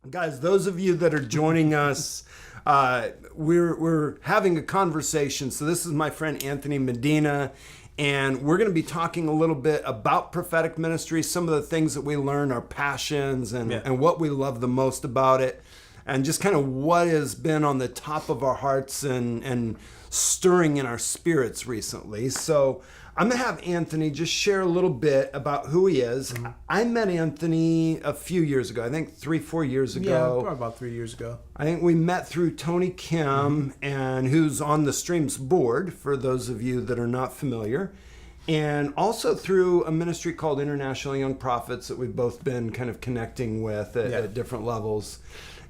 Guys, those of you that are joining us, we're having a conversation. So this is my friend Anthony Medina, and we're going to be talking a little bit about prophetic ministry, some of the things that we learn, our passions, and what we love the most about it, and just kind of what has been on the top of our hearts and stirring in our spirits recently. So I'm going to have Anthony just share a little bit about who he is. Mm-hmm. I met Anthony a few years ago, I think 3-4 years ago. Yeah, probably about 3 years ago. I think we met through Tony Kim, and who's on the Streams board, for those of you that are not familiar. And also through a ministry called International Young Prophets that we've both been kind of connecting with at different levels.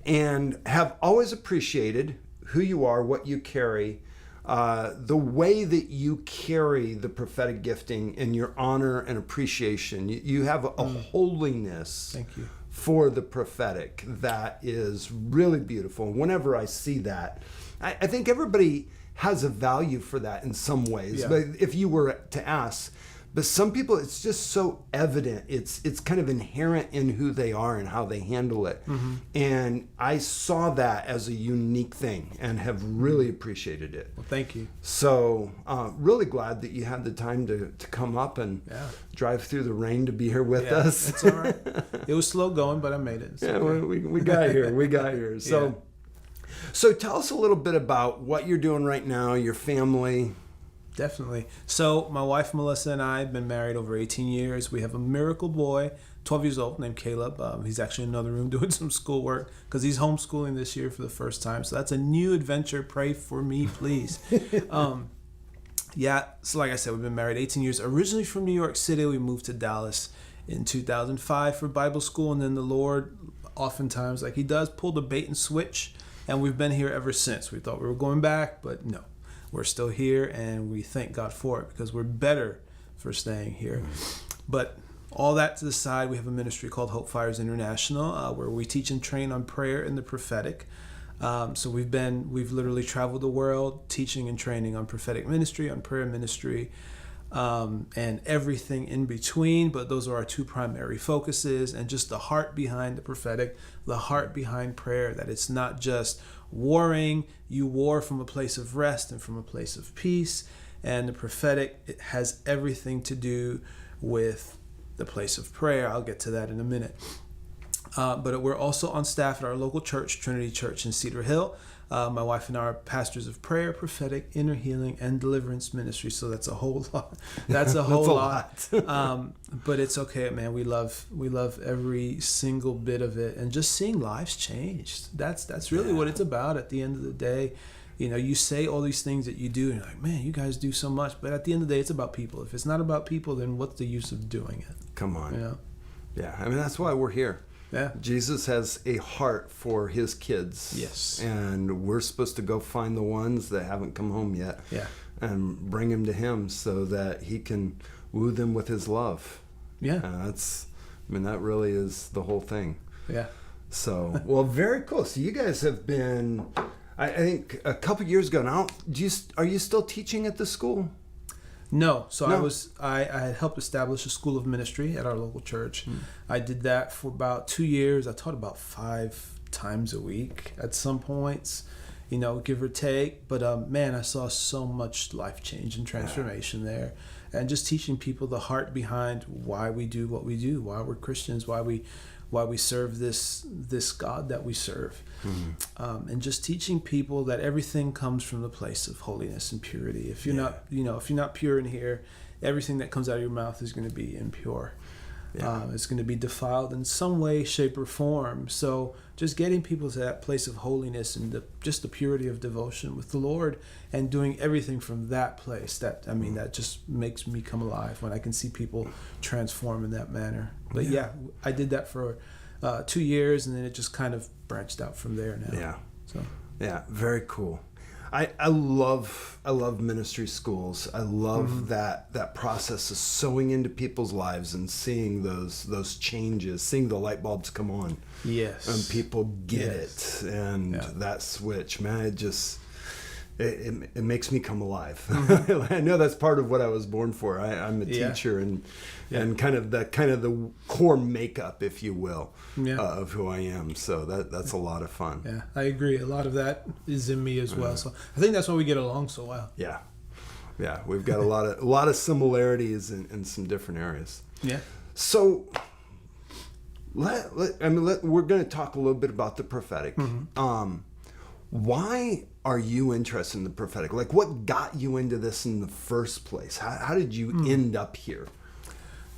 And have always appreciated who you are, what you carry, the way that you carry the prophetic gifting and your honor and appreciation. You have a holiness Thank you. for the prophetic that is really beautiful. Whenever I see that, I think everybody has a value for that in some ways. Yeah. But if you were to ask, but some people, it's just so evident. It's kind of inherent in who they are and how they handle it. Mm-hmm. And I saw that as a unique thing and have really appreciated it. Well, thank you. So really glad that you had the time to come up and drive through the rain to be here with us. It's all right. It was slow going, but I made it. We got here. We got here. So tell us a little bit about what you're doing right now, your family. Definitely. So my wife, Melissa, and I have been married over 18 years. We have a miracle boy, 12 years old, named Caleb. He's actually in another room doing some schoolwork because he's homeschooling this year for the first time. So that's a new adventure. Pray for me, please. So like I said, we've been married 18 years. Originally from New York City, we moved to Dallas in 2005 for Bible school. And then the Lord, oftentimes, like he does, pulled a bait and switch. And we've been here ever since. We thought we were going back, but no. We're still here, and we thank God for it because we're better for staying here. But all that to the side, we have a ministry called Hope Fires International, where we teach and train on prayer and the prophetic. So we've literally traveled the world teaching and training on prophetic ministry, on prayer ministry, and everything in between. But those are our two primary focuses, and just the heart behind the prophetic, the heart behind prayer, that it's not just warring. You war from a place of rest and from a place of peace. And the prophetic, it has everything to do with the place of prayer. I'll get to that in a minute. But we're also on staff at our local church, Trinity Church in Cedar Hill. My wife and I are pastors of prayer, prophetic, inner healing, and deliverance ministry. So that's a whole lot. That's a whole lot. But it's okay, man. We love every single bit of it, and just seeing lives changed. That's really what it's about. At the end of the day, you know, you say all these things that you do, and you're like, man, you guys do so much. But at the end of the day, it's about people. If it's not about people, then what's the use of doing it? Come on. You know? Yeah. I mean, that's why we're here. Yeah. Jesus has a heart for his kids. Yes. And we're supposed to go find the ones that haven't come home yet. Yeah. And bring them to him so that he can woo them with his love. Yeah. That really is the whole thing. Yeah. So, well, very cool. So you guys have been, I think a couple years ago now, are you still teaching at the school? No. So I had helped establish a school of ministry at our local church. I did that for about 2 years. I taught about 5 times a week at some points, you know, give or take. But man, I saw so much life change and transformation there. And just teaching people the heart behind why we do what we do, why we're Christians, why we serve this God that we serve. And just teaching people that everything comes from the place of holiness and purity. If you're not pure in here, everything that comes out of your mouth is going to be impure. It's going to be defiled in some way, shape, or form. So just getting people to that place of holiness and just the purity of devotion with the Lord, and doing everything from that place. That just makes me come alive when I can see people transform in that manner. But I did that for 2 years, and then it just kind of branched out from there now. Yeah. So. Yeah, very cool. I love ministry schools. I love that process of sowing into people's lives and seeing those changes, seeing the light bulbs come on. Yes. And people get it. And that switch, man, it makes me come alive. I know that's part of what I was born for. I'm a teacher and kind of the core makeup, if you will, of who I am. So that's a lot of fun. Yeah, I agree. A lot of that is in me as well. So I think that's why we get along so well. Yeah. Yeah, we've got a lot of similarities in some different areas. Yeah. So we're going to talk a little bit about the prophetic. Why are you interested in the prophetic? Like, what got you into this in the first place? How did you end up here?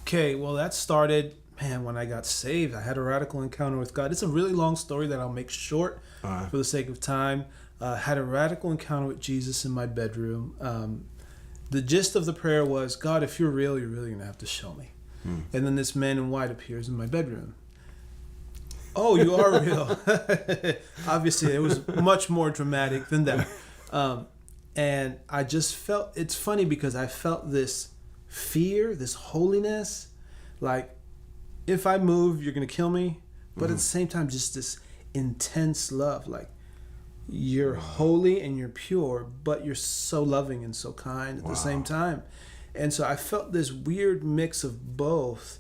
Okay, well, that started, when I got saved. I had a radical encounter with God. It's a really long story that I'll make short for the sake of time. Had a radical encounter with Jesus in my bedroom. The gist of the prayer was, God, if you're real, you're really going to have to show me. And then this man in white appears in my bedroom. Oh, you are real. Obviously, it was much more dramatic than that. And I just felt, it's funny because I felt this fear, this holiness, like if I move, you're going to kill me. But at the same time, just this intense love, like you're holy and you're pure, but you're so loving and so kind at the same time. And so I felt this weird mix of both.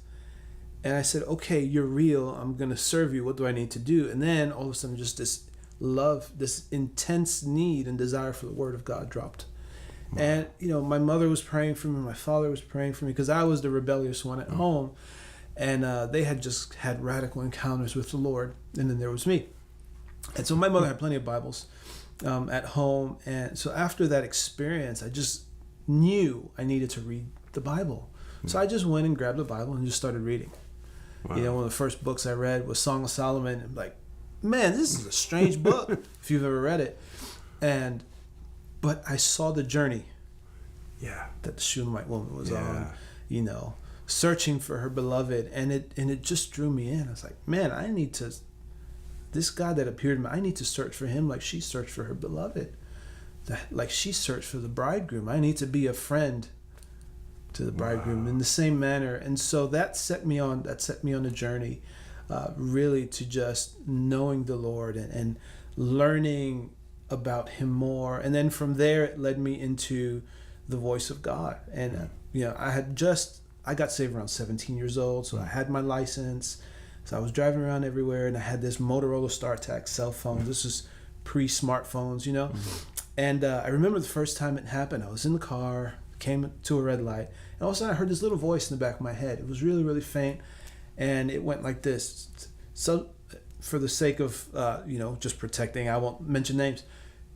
And I said, okay, you're real. I'm going to serve you. What do I need to do? And then all of a sudden, just this love, this intense need and desire for the word of God dropped. And, my mother was praying for me. My father was praying for me because I was the rebellious one at home. And they had just had radical encounters with the Lord. And then there was me. And so my mother had plenty of Bibles at home. And so after that experience, I just knew I needed to read the Bible. So I just went and grabbed the Bible and just started reading. Wow. One of the first books I read was Song of Solomon. I'm like, man, this is a strange book if you've ever read it. But I saw the journey that the Shunammite woman was on, searching for her beloved. And it just drew me in. I was like, man, I need to, this God that appeared to me, I need to search for him like she searched for her beloved. Like she searched for the bridegroom. I need to be a friend to the bridegroom in the same manner. And so that set me on a journey really to just knowing the Lord and learning about him more. And then from there it led me into the voice of God. And I got saved around 17 years old, so I had my license. So I was driving around everywhere, and I had this Motorola StarTAC cell phone. This is pre-smartphones, And I remember the first time it happened. I was in the car, came to a red light, and all of a sudden I heard this little voice in the back of my head. It was really, really faint, and it went like this. So for the sake of, just protecting, I won't mention names,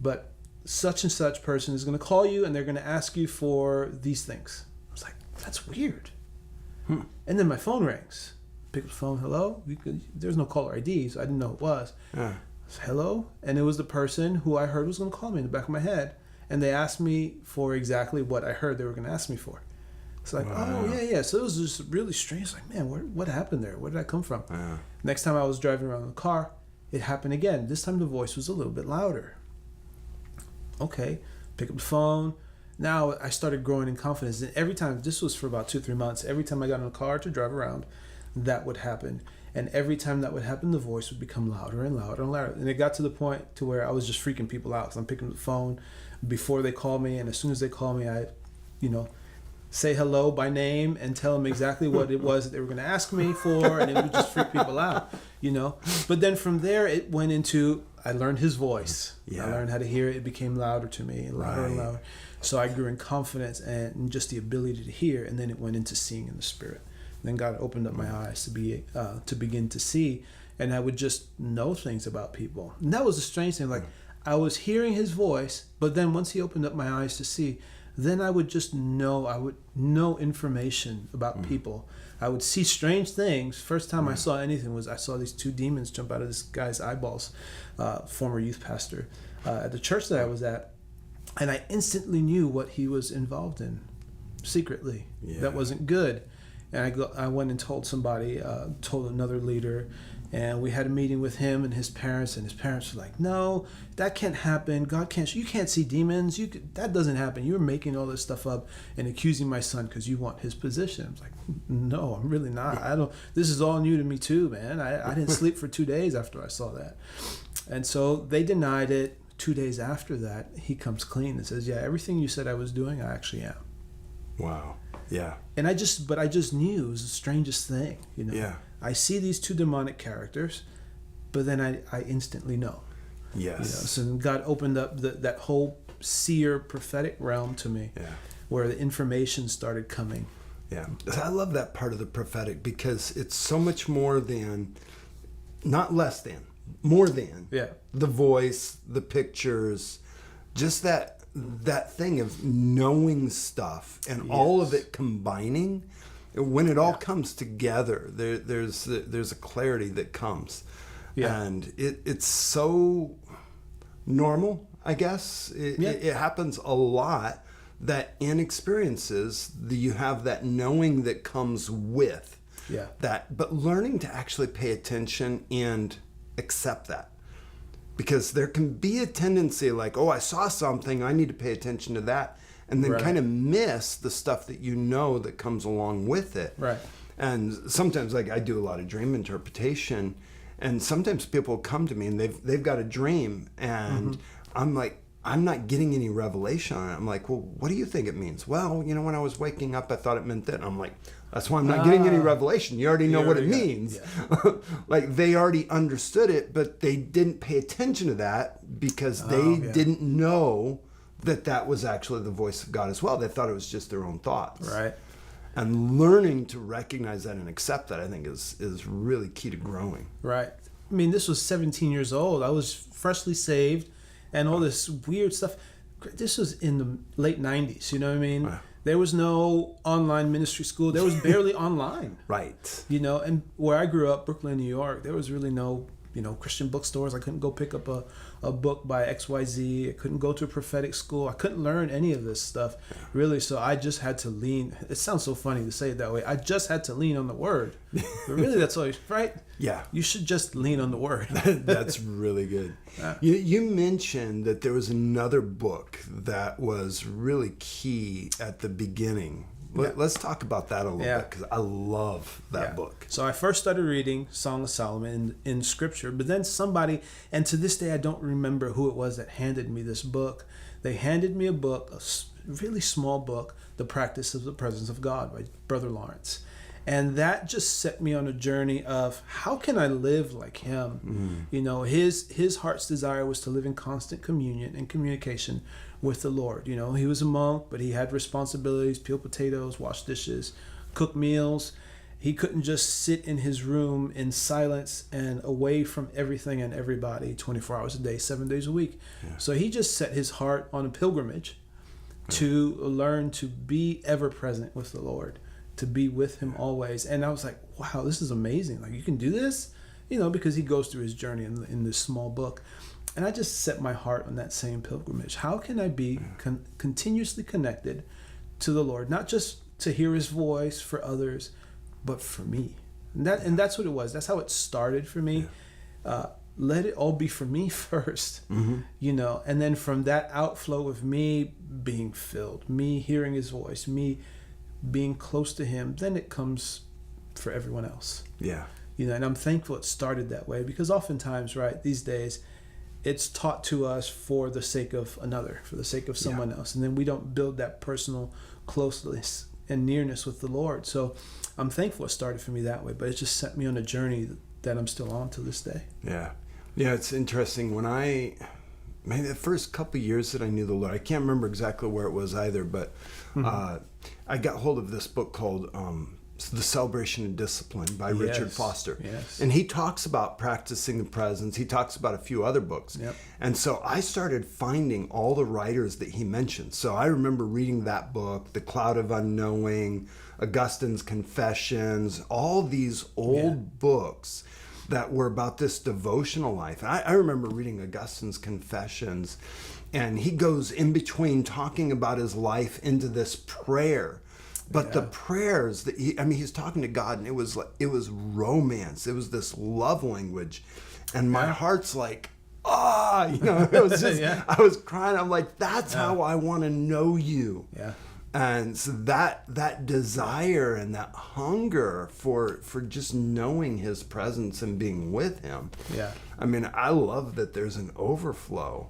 but such and such person is going to call you, and they're going to ask you for these things. I was like, that's weird. And then my phone rings. Pick up the phone, hello? There's no caller ID, so I didn't know who it was. Hello? And it was the person who I heard was going to call me in the back of my head. And they asked me for exactly what I heard they were going to ask me for. It's like, oh, yeah. So it was just really strange. Like, man, what happened there? Where did that come from? Next time I was driving around in the car, it happened again. This time the voice was a little bit louder. Okay, pick up the phone. Now I started growing in confidence. And every time, this was for about 2-3 months, every time I got in the car to drive around, that would happen. And every time that would happen, the voice would become louder and louder and louder. And it got to the point to where I was just freaking people out because I'm picking up the phone before they call me. And as soon as they call me, I, say hello by name and tell them exactly what it was that they were going to ask me for. And it would just freak people out, But then from there, it went into, I learned his voice. I learned how to hear it. It became louder to me and louder and louder. So I grew in confidence and just the ability to hear. And then it went into seeing in the spirit. Then God opened up my eyes to begin to see, and I would just know things about people. And that was a strange thing. Like I was hearing his voice, but then once he opened up my eyes to see, then I would just know. I would know information about people. I would see strange things. First time I saw anything was I saw these 2 demons jump out of this guy's eyeballs, former youth pastor at the church that I was at, and I instantly knew what he was involved in secretly. That wasn't good. And I went and told somebody, told another leader, and we had a meeting with him and his parents were like, no, that can't happen. God can't, you can't see demons. That doesn't happen. You're making all this stuff up and accusing my son because you want his position. I was like, no, I'm really not. This is all new to me too, man. I didn't sleep for 2 days after I saw that. And so they denied it. 2 days after that, he comes clean and says, yeah, everything you said I was doing, I actually am. Wow. Yeah. And I just knew it was the strangest thing, Yeah. I see these two demonic characters, but then I instantly know. Yes. So God opened up that whole seer prophetic realm to me, where the information started coming. Yeah. I love that part of the prophetic because it's so much more than, not less than, more than the voice, the pictures, just that thing of knowing stuff and all of it combining. When it all comes together, there's a clarity that comes. And it's so normal, I guess. It happens a lot that in experiences you have that knowing that comes with that, but learning to actually pay attention and accept that. Because there can be a tendency like, oh, I saw something, I need to pay attention to that, and then kind of miss the stuff that that comes along with it. Right. And sometimes, like, I do a lot of dream interpretation, and sometimes people come to me and they've got a dream, and I'm like, I'm not getting any revelation on it. I'm like, well, what do you think it means? Well, when I was waking up, I thought it meant that. And I'm like, that's why I'm not getting any revelation. You already know what it means. Like, they already understood it, but they didn't pay attention to that because they didn't know that was actually the voice of God as well. They thought it was just their own thoughts. Right. And learning to recognize that and accept that, I think, is really key to growing. Right. I mean, this was 17 years old. I was freshly saved and all this weird stuff. This was in the late 90s, you know what I mean? Wow. There was no online ministry school. There was barely online. Right. And where I grew up, Brooklyn, New York, there was really no, Christian bookstores. I couldn't go pick up a book by XYZ. I couldn't go to a prophetic school. I couldn't learn any of this stuff, really. So I just had to lean. It sounds so funny to say it that way. I just had to lean on the Word. But really, that's all, right? Yeah. You should just lean on the Word. That's really good. You mentioned that there was another book that was really key at the beginning. Let's talk about that a little bit, because I love that book. So I first started reading Song of Solomon in Scripture, but then somebody, and to this day I don't remember who it was that handed me this book. They handed me a book, a really small book, The Practice of the Presence of God by Brother Lawrence. And that just set me on a journey of how can I live like him? His heart's desire was to live in constant communion and communication with the Lord. He was a monk, but he had responsibilities, peel potatoes, wash dishes, cook meals. He couldn't just sit in his room in silence and away from everything and everybody 24 hours a day, 7 days a week. So he just set his heart on a pilgrimage to learn to be ever present with the Lord, to be with him always. And I was like, wow, this is amazing. Like, you can do this, because he goes through his journey in this small book. And I just set my heart on that same pilgrimage. How can I be continuously connected to the Lord, not just to hear his voice for others, but for me? And that's what it was. That's how it started for me. Let it all be for me first, and then from that outflow of me being filled, me hearing his voice, me being close to him, then it comes for everyone else. Yeah. And I'm thankful it started that way, because oftentimes, right, these days, it's taught to us for the sake of another, for the sake of someone else. And then we don't build that personal closeness and nearness with the Lord. So I'm thankful it started for me that way, but it just set me on a journey that I'm still on to this day. Yeah. Yeah, it's interesting. When the first couple of years that I knew the Lord, I can't remember exactly where it was either, but I got hold of this book called The Celebration of Discipline by Richard Foster. Yes. And he talks about practicing the presence. He talks about a few other books. Yep. And so I started finding all the writers that he mentioned. So I remember reading that book, The Cloud of Unknowing, Augustine's Confessions, all these old books that were about this devotional life. And I remember reading Augustine's Confessions, and he goes in between talking about his life into this prayer. But the prayers that he's talking to God, and it was romance. It was this love language, and my heart's like, it was just, I was crying. I'm like, that's how I want to know you. Yeah. And so that desire and that hunger for just knowing his presence and being with him. Yeah. I mean, I love that there's an overflow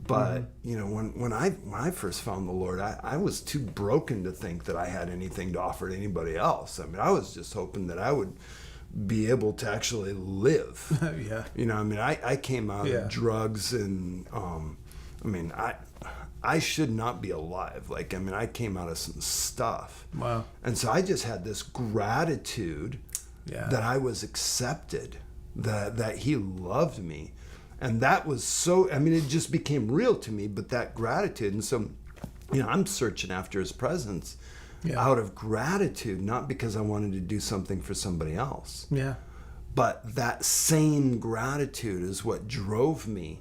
But when I first found the Lord, I was too broken to think that I had anything to offer to anybody else. I mean, I was just hoping that I would be able to actually live. Yeah. I came out of drugs, and I should not be alive. I came out of some stuff. Wow. And so I just had this gratitude that I was accepted, that he loved me. And that was so, it just became real to me, but that gratitude. And so, I'm searching after his presence out of gratitude, not because I wanted to do something for somebody else. Yeah. But that same gratitude is what drove me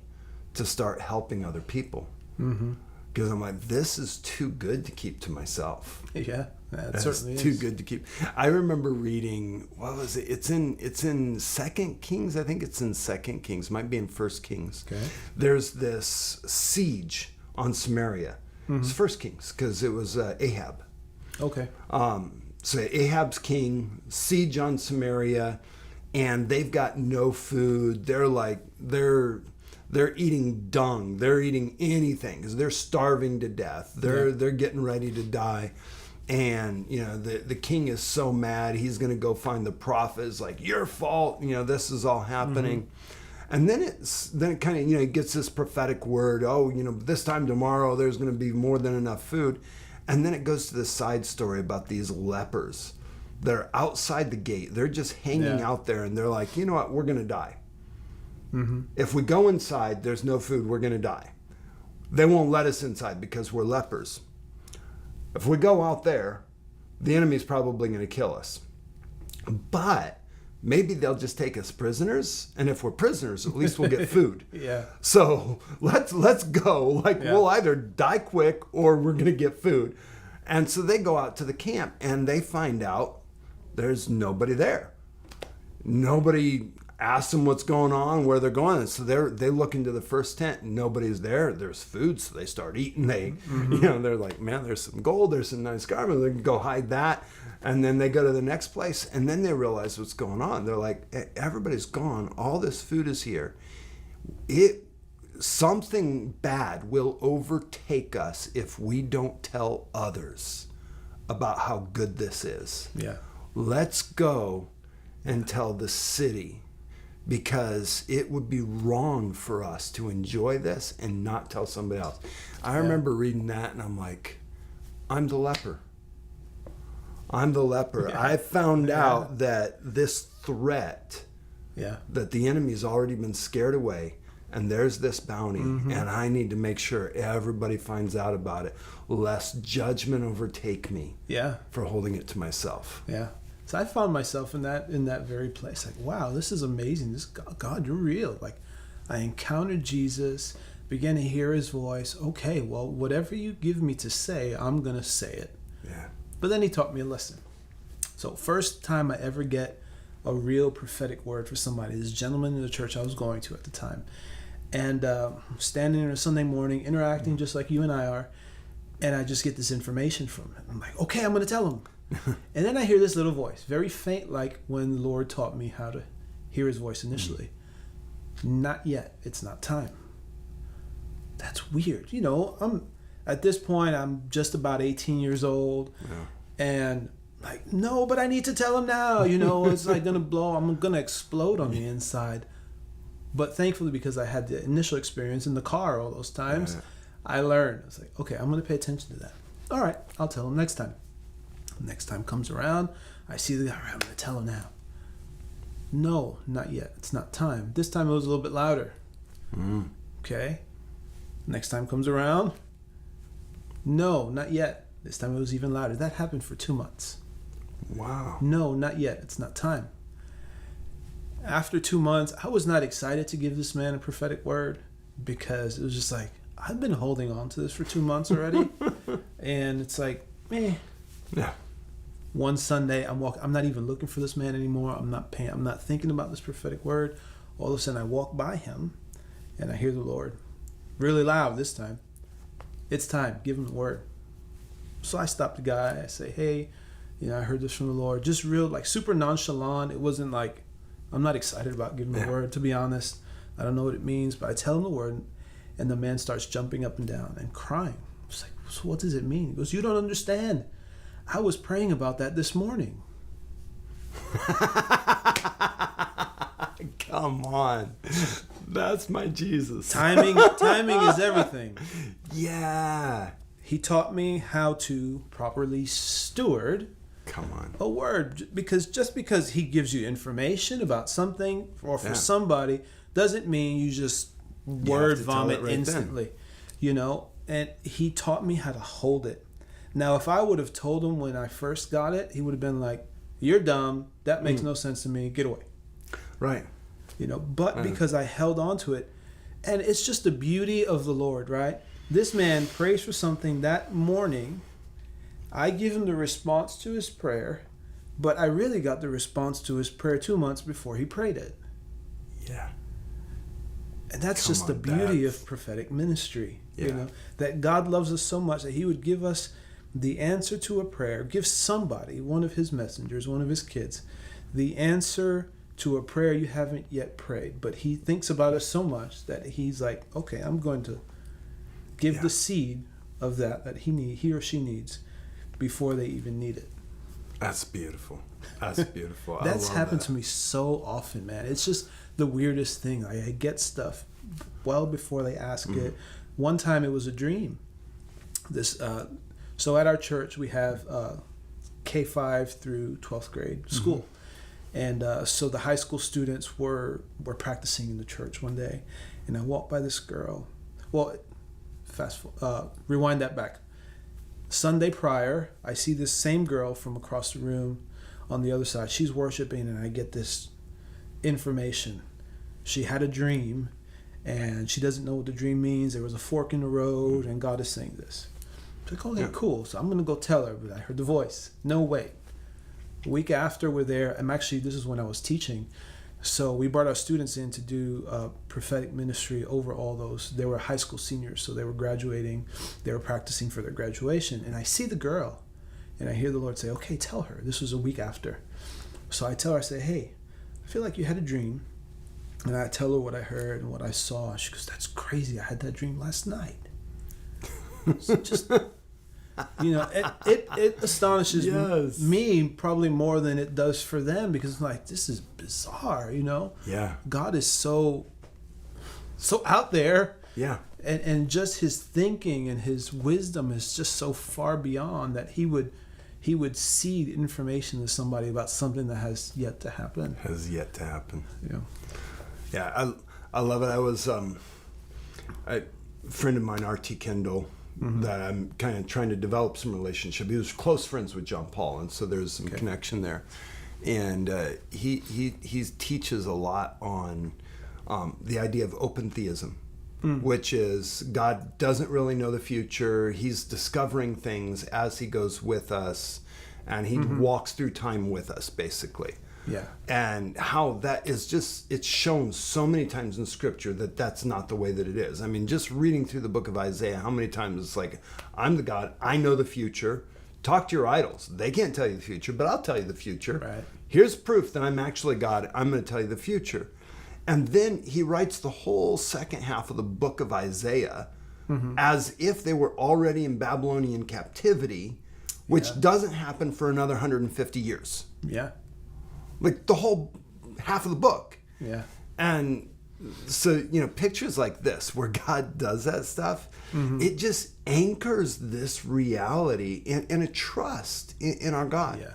to start helping other people. Mm-hmm. Because I'm like, this is too good to keep to myself. Yeah, that certainly is. Too good to keep. I remember reading, what was it? It's in 2 Kings. I think it's in 2 Kings. Might be in 1 Kings. Okay. There's this siege on Samaria. Mm-hmm. It's 1 Kings because it was Ahab. Okay. So Ahab's king, siege on Samaria, and they've got no food. They're eating dung. They're eating anything because they're starving to death. They're getting ready to die. And, the king is so mad. He's going to go find the prophet. It's like, your fault. This is all happening. Mm-hmm. And then it kind of, he gets this prophetic word. Oh, this time tomorrow there's going to be more than enough food. And then it goes to this side story about these lepers. They're outside the gate. They're just hanging out there. And they're like, you know what? We're going to die. Mm-hmm. If we go inside, there's no food, we're going to die. They won't let us inside because we're lepers. If we go out there, the enemy's probably going to kill us. But maybe they'll just take us prisoners, and if we're prisoners, at least we'll get food. Yeah. So let's go. We'll either die quick or we're going to get food. And so they go out to the camp, and they find out there's nobody there. Nobody ask them what's going on, where they're going. And so they look into the first tent, and nobody's there. There's food, so they start eating. They're like, man, there's some gold, there's some nice garments. They can go hide that. And then they go to the next place, and then they realize what's going on. They're like, everybody's gone. All this food is here. Something bad will overtake us if we don't tell others about how good this is. Yeah. Let's go and tell the city, because it would be wrong for us to enjoy this and not tell somebody else. I remember reading that, and I'm like, I'm the leper. Yeah. I found out that this threat, that the enemy's already been scared away, and there's this bounty, and I need to make sure everybody finds out about it, lest judgment overtake me for holding it to myself. Yeah. So I found myself in that very place. Like, wow, this is amazing. This God, you're real. Like, I encountered Jesus, began to hear his voice. Okay, well, whatever you give me to say, I'm going to say it. Yeah. But then he taught me a lesson. So first time I ever get a real prophetic word for somebody, this gentleman in the church I was going to at the time. And standing there on a Sunday morning, interacting just like you and I are, and I just get this information from him. I'm like, okay, I'm going to tell him. And then I hear this little voice, very faint, like when the Lord taught me how to hear his voice initially. Not yet. It's not time. That's weird. I'm at this point, I'm just about 18 years old. Yeah. And like, no, but I need to tell him now. It's like going to blow. I'm going to explode on the inside. But thankfully, because I had the initial experience in the car all those times, I learned. I was like, okay, I'm going to pay attention to that. All right, I'll tell him next time. Next time comes around, I see the guy, I'm going to tell him now. No, not yet. It's not time. This time it was a little bit louder. Okay. Next time comes around. No, not yet. This time it was even louder. That happened for 2 months. Wow. No, not yet. It's not time. After 2 months, I was not excited to give this man a prophetic word, because it was just like, I've been holding on to this for 2 months already. And it's like, meh. Yeah. One Sunday, I'm not even looking for this man anymore. I'm not thinking about this prophetic word. All of a sudden, I walk by him, and I hear the Lord, really loud this time. It's time. Give him the word. So I stop the guy. I say, hey, I heard this from the Lord. Just real, like, super nonchalant. It wasn't like, I'm not excited about giving the word, to be honest. I don't know what it means, but I tell him the word. And the man starts jumping up and down and crying. It's like, so what does it mean? He goes, you don't understand. I was praying about that this morning. Come on. That's my Jesus. Timing is everything. Yeah. He taught me how to properly steward Come on. a word, because just because he gives you information about something or for somebody doesn't mean you just word vomit right instantly. And he taught me how to hold it. Now, if I would have told him when I first got it, he would have been like, you're dumb, that makes no sense to me, get away. Right. But because I held on to it, and it's just the beauty of the Lord, right? This man prays for something that morning. I give him the response to his prayer, but I really got the response to his prayer 2 months before he prayed it. Yeah. And that's just the beauty of prophetic ministry, that God loves us so much that he would give us the answer to a prayer, give somebody, one of his messengers, one of his kids, the answer to a prayer you haven't yet prayed. But he thinks about it so much that he's like, okay, I'm going to give the seed of that he or she needs before they even need it. That's beautiful. That's beautiful. That's happened to me so often, man. It's just the weirdest thing. I get stuff well before they ask it. One time it was a dream. So at our church we have K-5 through 12th grade school. And so the high school students were practicing in the church one day. And I walked by this girl. Well, rewind that back. Sunday prior, I see this same girl from across the room on the other side. She's worshiping, and I get this information. She had a dream, and she doesn't know what the dream means. There was a fork in the road, and God is saying this. I'm like, okay, cool. So I'm going to go tell her, but I heard the voice. No way. A week after we're there, this is when I was teaching. So we brought our students in to do prophetic ministry over all those. They were high school seniors, so they were graduating. They were practicing for their graduation. And I see the girl, and I hear the Lord say, okay, tell her. This was a week after. So I tell her, I say, hey, I feel like you had a dream. And I tell her what I heard and what I saw. She goes, that's crazy. I had that dream last night. So just... it astonishes me probably more than it does for them, because it's like, this is bizarre, Yeah. God is so out there. Yeah. And just his thinking and his wisdom is just so far beyond that he would seed information to somebody about something that has yet to happen. Yeah. Yeah, I love it. I was a friend of mine, R.T. Kendall, that I'm kind of trying to develop some relationship. He was close friends with John Paul, and so there's some connection there. And he teaches a lot on the idea of open theism, which is God doesn't really know the future. He's discovering things as he goes with us, and he walks through time with us, basically. Yeah. And how that is just, it's shown so many times in Scripture that that's not the way that it is. I mean, just reading through the book of Isaiah, how many times it's like, I'm the God, I know the future. Talk to your idols. They can't tell you the future, but I'll tell you the future. Right. Here's proof that I'm actually God. I'm going to tell you the future. And then he writes the whole second half of the book of Isaiah as if they were already in Babylonian captivity, which doesn't happen for another 150 years. Yeah. Like the whole half of the book. Yeah. And so, pictures like this where God does that stuff, it just anchors this reality in a trust in our God. Yeah.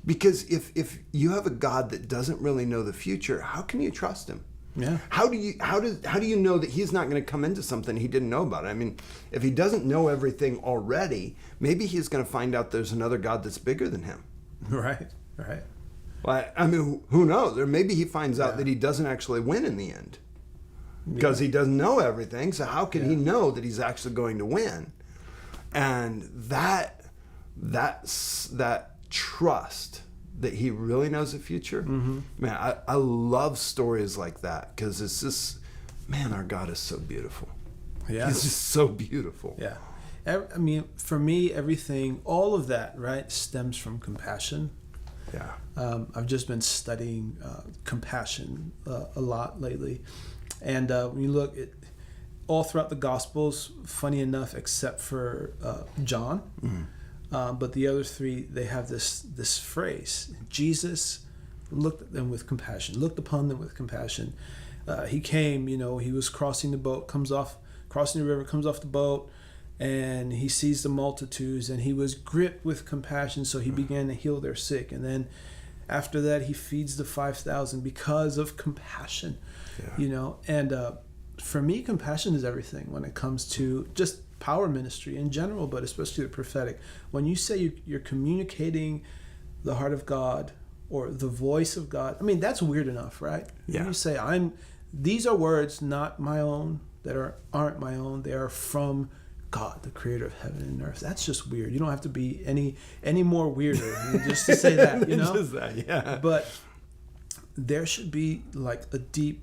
Because if you have a God that doesn't really know the future, how can you trust him? Yeah. How do you know that he's not going to come into something he didn't know about? I mean, if he doesn't know everything already, maybe he's going to find out there's another God that's bigger than him. Right. Right. Well, I mean, who knows? Or maybe he finds out that he doesn't actually win in the end because he doesn't know everything. So how can he know that he's actually going to win? And that trust that he really knows the future, man, I love stories like that, because it's just, man, our God is so beautiful. Yeah, he's just so beautiful. Yeah, I mean, for me, everything, all of that, right, stems from compassion. Yeah. I've just been studying compassion a lot lately. And when you look at all throughout the Gospels, funny enough, except for John, but the other three, they have this phrase: Jesus looked at them with compassion, looked upon them with compassion. He came, he was crossing the boat, crossing the river, comes off the boat, and he sees the multitudes, and he was gripped with compassion, so he began to heal their sick. And then after that, he feeds the 5,000 because of compassion, and for me, compassion is everything when it comes to just power ministry in general, but especially the prophetic. When you say you're communicating the heart of God or the voice of God, I mean, that's weird enough, right? Yeah. When you say, these are words not my own, that aren't my own, they are from God, the creator of heaven and earth. That's just weird. You don't have to be any more weirder just to say that, Just that, yeah. But there should be like a deep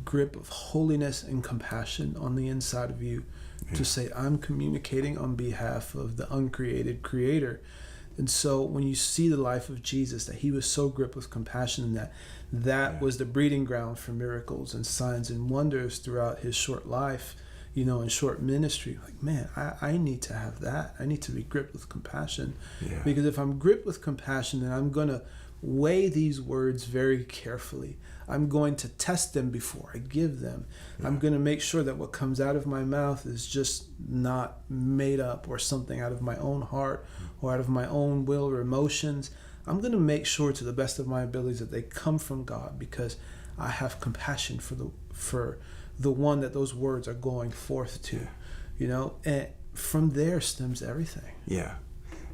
grip of holiness and compassion on the inside of you to say, I'm communicating on behalf of the uncreated creator. And so when you see the life of Jesus, that he was so gripped with compassion, that was the breeding ground for miracles and signs and wonders throughout his short life, and short ministry. Like, man, I need to have that. I need to be gripped with compassion. Yeah. Because if I'm gripped with compassion, then I'm going to weigh these words very carefully. I'm going to test them before I give them. Yeah. I'm going to make sure that what comes out of my mouth is just not made up or something out of my own heart or out of my own will or emotions. I'm going to make sure to the best of my abilities that they come from God, because I have compassion for the one that those words are going forth to, and from there stems everything. Yeah.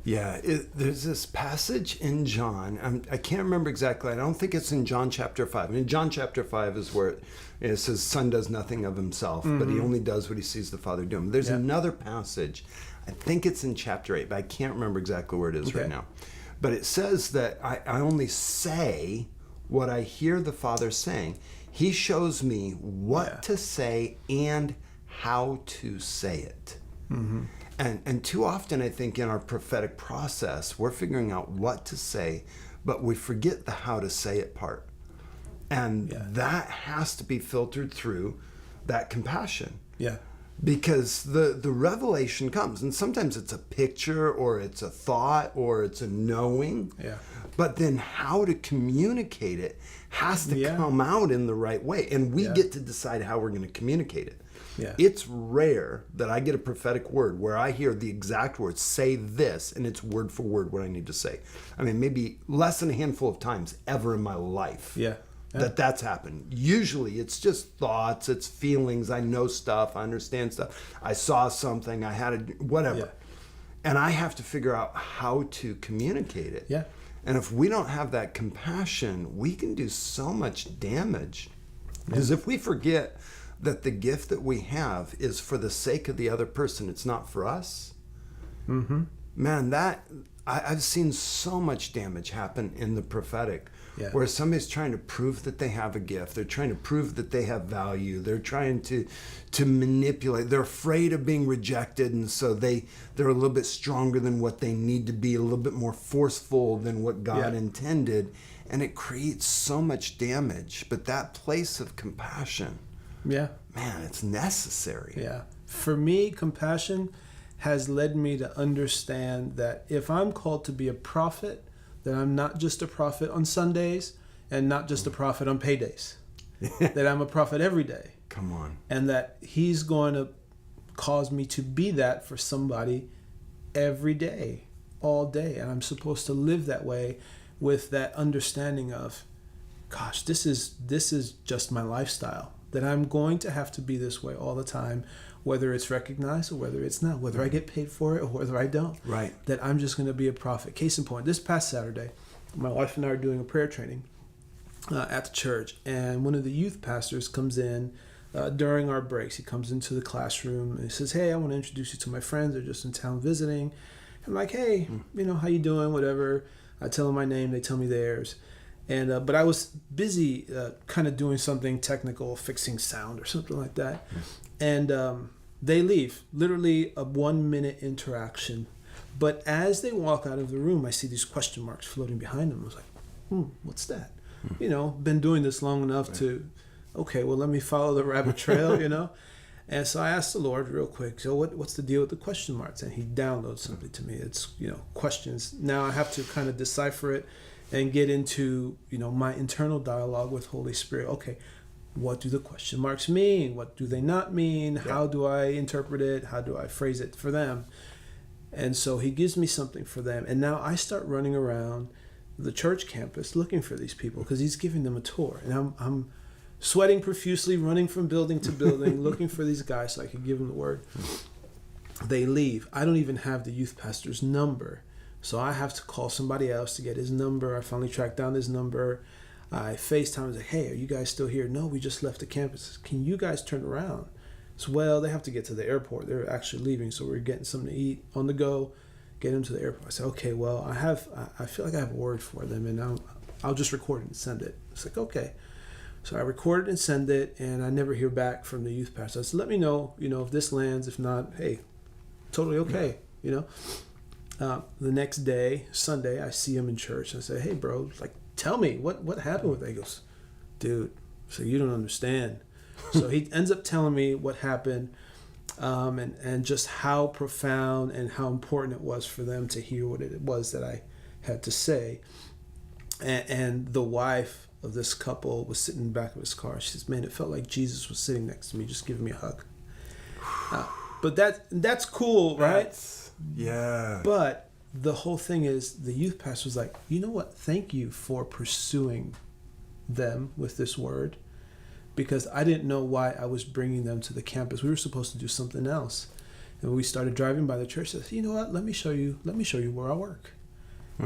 Yeah, there's this passage in John. I can't remember exactly. I don't think it's in John chapter 5. In John chapter 5 is where it says, Son does nothing of himself, but he only does what he sees the Father doing. There's another passage, I think it's in chapter 8, but I can't remember exactly where it is right now. But it says that I only say what I hear the Father saying. He shows me what to say and how to say it. Mm-hmm. And too often, I think, in our prophetic process, we're figuring out what to say, but we forget the how to say it part. And that has to be filtered through that compassion. Yeah. Because the revelation comes, and sometimes it's a picture, or it's a thought, or it's a knowing. Yeah. But then how to communicate it has to come out in the right way. And we get to decide how we're going to communicate it. Yeah. It's rare that I get a prophetic word where I hear the exact words, say this, and it's word for word what I need to say. I mean, maybe less than a handful of times ever in my life that's happened. Usually it's just thoughts, it's feelings. I know stuff, I understand stuff. I saw something, I had whatever. Yeah. And I have to figure out how to communicate it. Yeah. And if we don't have that compassion, we can do so much damage. Because if we forget that the gift that we have is for the sake of the other person, it's not for us. Mm-hmm. Man, I've seen so much damage happen in the prophetic, where somebody's trying to prove that they have a gift. They're trying to prove that they have value. They're trying to manipulate. They're afraid of being rejected, and so they're a little bit stronger than what they need to be, a little bit more forceful than what God intended, and it creates so much damage. But that place of compassion, man, it's necessary. Yeah. For me, compassion has led me to understand that if I'm called to be a prophet, that I'm not just a prophet on Sundays and not just a prophet on paydays. That I'm a prophet every day. Come on. And that he's going to cause me to be that for somebody every day, all day. And I'm supposed to live that way with that understanding of, gosh, this is just my lifestyle. That I'm going to have to be this way all the time, whether it's recognized or whether it's not, whether I get paid for it or whether I don't. Right. That I'm just going to be a prophet. Case in point, this past Saturday, my wife and I are doing a prayer training at the church, and one of the youth pastors comes in during our breaks. He comes into the classroom and he says, "Hey, I want to introduce you to my friends. They're just in town visiting." I'm like, "Hey, how you doing? Whatever." I tell them my name. They tell me theirs. And but I was busy kind of doing something technical, fixing sound or something like that. And they leave, literally a 1-minute interaction. But as they walk out of the room, I see these question marks floating behind them. I was like, what's that? Been doing this long enough to, okay, well, let me follow the rabbit trail, And so I asked the Lord real quick, so what's the deal with the question marks? And he downloads something to me. It's, questions. Now I have to kind of decipher it and get into, my internal dialogue with Holy Spirit. Okay, what do the question marks mean? What do they not mean? Yeah. How do I interpret it? How do I phrase it for them? And so he gives me something for them. And now I start running around the church campus looking for these people because he's giving them a tour. And I'm sweating profusely, running from building to building, looking for these guys so I could give them the word. They leave. I don't even have the youth pastor's number. So I have to call somebody else to get his number. I finally tracked down his number. I FaceTime. I was like, hey, are you guys still here? No, we just left the campus. Can you guys turn around? So, well, they have to get to the airport. They're actually leaving, so we're getting something to eat on the go, get them to the airport. I said, okay, well, I feel like I have a word for them, and I'll just record it and send it. It's like, okay. So I record it and send it, and I never hear back from the youth pastor. I said, let me know, if this lands. If not, hey, totally okay, The next day, Sunday, I see him in church. I say, hey, bro, tell me, what happened with that? He goes, dude, so you don't understand. So he ends up telling me what happened, and just how profound and how important it was for them to hear what it was that I had to say. And the wife of this couple was sitting in the back of his car. She says, man, it felt like Jesus was sitting next to me, just giving me a hug. But that's cool, right? Yeah. But the whole thing is, the youth pastor was like, you know what? Thank you for pursuing them with this word, because I didn't know why I was bringing them to the campus. We were supposed to do something else. And we started driving by the church. I said, you know what? Let me show you where I work.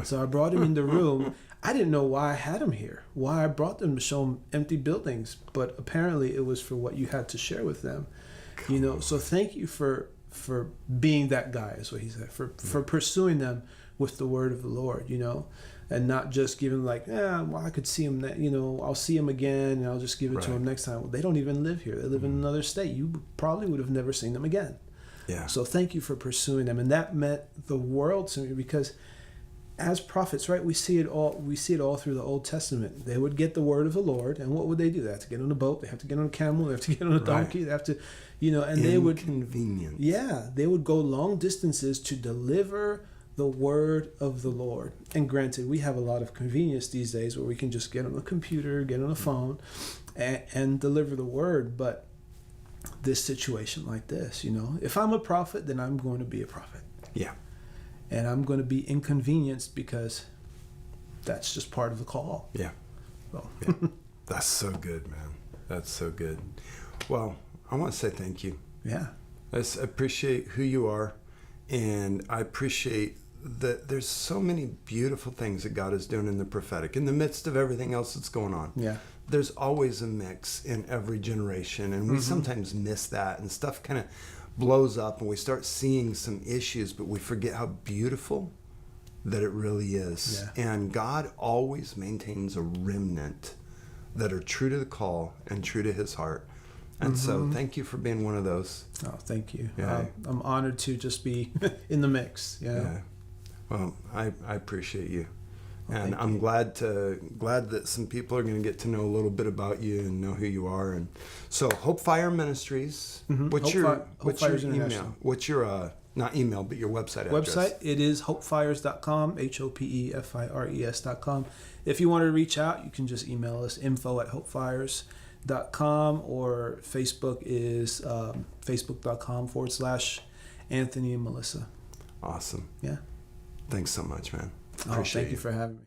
So I brought him in the room. I didn't know why I had him here, why I brought them to show them empty buildings, but apparently it was for what you had to share with them. So thank you for being that guy, is what he said, for pursuing them with the word of the Lord, and not just giving I could see him, I'll see him again and I'll just give it to him next time. Well, they don't even live here. They live in another state. You probably would have never seen them again. Yeah. So thank you for pursuing them. And that meant the world to me, because as prophets, right, we see it all through the Old Testament. They would get the word of the Lord, and what would they do? They have to get on a boat, they have to get on a camel, they have to get on a donkey, they have to, and they would inconvenience. Yeah, they would go long distances to deliver the word of the Lord. And granted, we have a lot of convenience these days where we can just get on a computer, get on a phone, and deliver the word. But this situation like this, if I'm a prophet, then I'm going to be a prophet. Yeah. And I'm going to be inconvenienced because that's just part of the call. Yeah. Well, Yeah. That's so good, man. That's so good. Well, I want to say thank you. Yeah. I appreciate who you are, and I appreciate that there's so many beautiful things that God is doing in the prophetic in the midst of everything else that's going on. Yeah. There's always a mix in every generation, and we sometimes miss that, and stuff kind of blows up and we start seeing some issues, but we forget how beautiful that it really is. Yeah. And God always maintains a remnant that are true to the call and true to his heart. And so thank you for being one of those. Oh, thank you. Yeah. I'm honored to just be in the mix. Yeah. Well, I appreciate you. Well, and I'm glad that some people are going to get to know a little bit about you and know who you are. And so, Hope Fire Ministries. What's your email? What's your not email, but your website address? Website, it is hopefires.com, HOPEFIRES.com. If you want to reach out, you can just email us, info@hopefires.com, or Facebook is facebook.com/Anthony and Melissa. Awesome. Yeah. Thanks so much, man. Thank you for having me.